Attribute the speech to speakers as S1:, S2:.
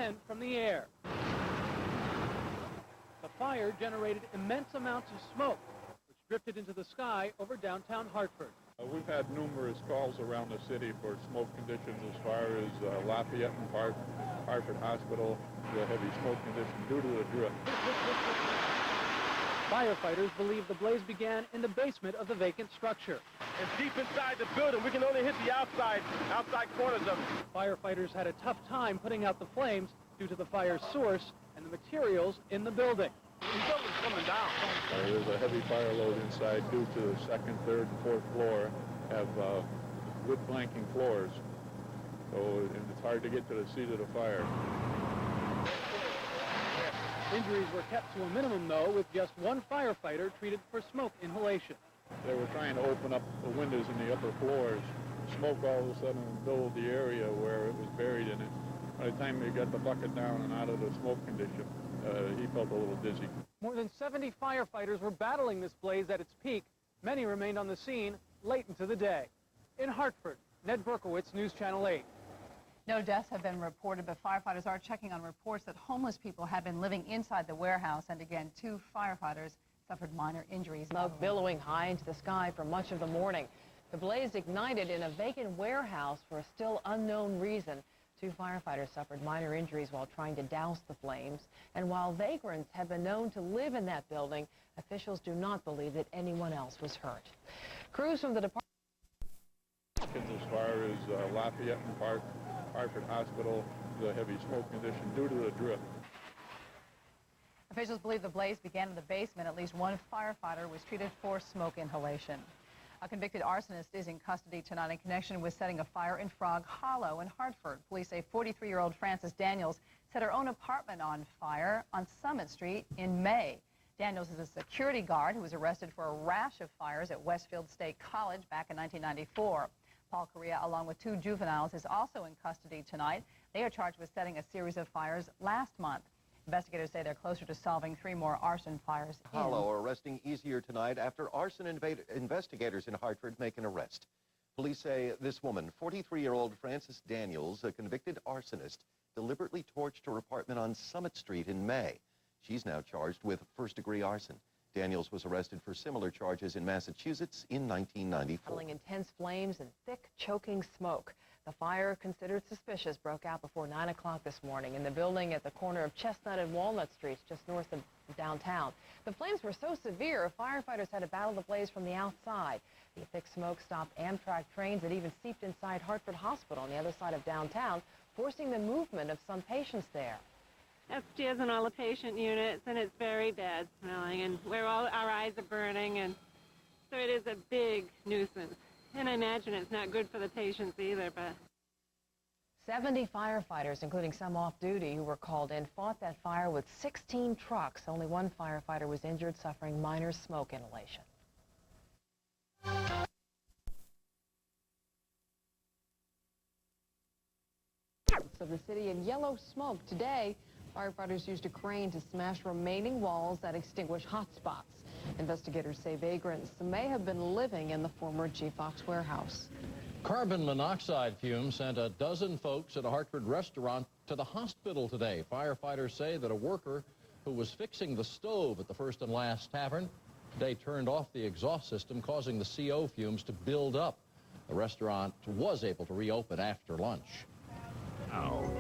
S1: and from the air. The fire generated immense amounts of smoke, which drifted into the sky over downtown Hartford.
S2: We've had numerous calls around the city for smoke conditions as far as Lafayette and Park, Hartford Hospital, the heavy smoke condition due to the drift.
S1: Firefighters believe the blaze began in the basement of the vacant structure.
S3: It's deep inside the building. We can only hit the outside corners of it.
S1: Firefighters had a tough time putting out the flames due to the fire's source and the materials in the building.
S3: The building's coming down.
S2: There's a heavy fire load inside due to the second, third, and fourth floor have wood planking floors. So it's hard to get to the seat of the fire.
S1: Injuries were kept to a minimum, though, with just one firefighter treated for smoke inhalation.
S2: They were trying to open up the windows in the upper floors. Smoke all of a sudden filled the area where it was buried in it. By the time they got the bucket down and out of the smoke condition, he felt a little dizzy.
S1: More than 70 firefighters were battling this blaze at its peak. Many remained on the scene late into the day. In Hartford, Ned Berkowitz, News Channel 8.
S4: No deaths have been reported, but firefighters are checking on reports that homeless people have been living inside the warehouse. And again, 2 firefighters suffered minor injuries.
S5: Smoke billowing high into the sky for much of the morning. The blaze ignited in a vacant warehouse for a still unknown reason. 2 firefighters suffered minor injuries while trying to douse the flames. And while vagrants have been known to live in that building, officials do not believe that anyone else was hurt. Crews from the department
S2: As far as Lafayette and Park, Hartford Hospital, the heavy smoke condition due to the drift.
S4: Officials believe the blaze began in the basement. At least 1 firefighter was treated for smoke inhalation. A convicted arsonist is in custody tonight in connection with setting a fire in Frog Hollow in Hartford. Police say 43-year-old Frances Daniels set her own apartment on fire on Summit Street in May. Daniels is a security guard who was arrested for a rash of fires at Westfield State College back in 1994. Paul Correa, along with 2 juveniles, is also in custody tonight. They are charged with setting a series of fires last month. Investigators say they're closer to solving 3 more arson fires.
S6: Hollow arresting easier tonight after arson investigators in Hartford make an arrest. Police say this woman, 43-year-old Frances Daniels, a convicted arsonist, deliberately torched her apartment on Summit Street in May. She's now charged with first-degree arson. Daniels was arrested for similar charges in Massachusetts in 1994.
S5: Battling intense flames and thick, choking smoke. The fire, considered suspicious, broke out before 9 o'clock this morning in the building at the corner of Chestnut and Walnut Streets, just north of downtown. The flames were so severe, firefighters had to battle the blaze from the outside. The thick smoke stopped Amtrak trains that even seeped inside Hartford Hospital on the other side of downtown, forcing the movement of some patients there.
S7: Upstairs in all the patient units, and it's very bad smelling, and where all our eyes are burning, and so it is a big nuisance. And I imagine it's not good for the patients either, but...
S5: 70 firefighters, including some off-duty who were called in, fought that fire with 16 trucks. Only 1 firefighter was injured, suffering minor smoke inhalation. Of the city in yellow smoke today. Firefighters used a crane to smash remaining walls that extinguish hot spots. Investigators say vagrants may have been living in the former G-Fox warehouse.
S8: Carbon monoxide fumes sent a dozen folks at a Hartford restaurant to the hospital today. Firefighters say that a worker who was fixing the stove at the First and Last Tavern today turned off the exhaust system, causing the CO fumes to build up. The restaurant was able to reopen after lunch.
S9: Now,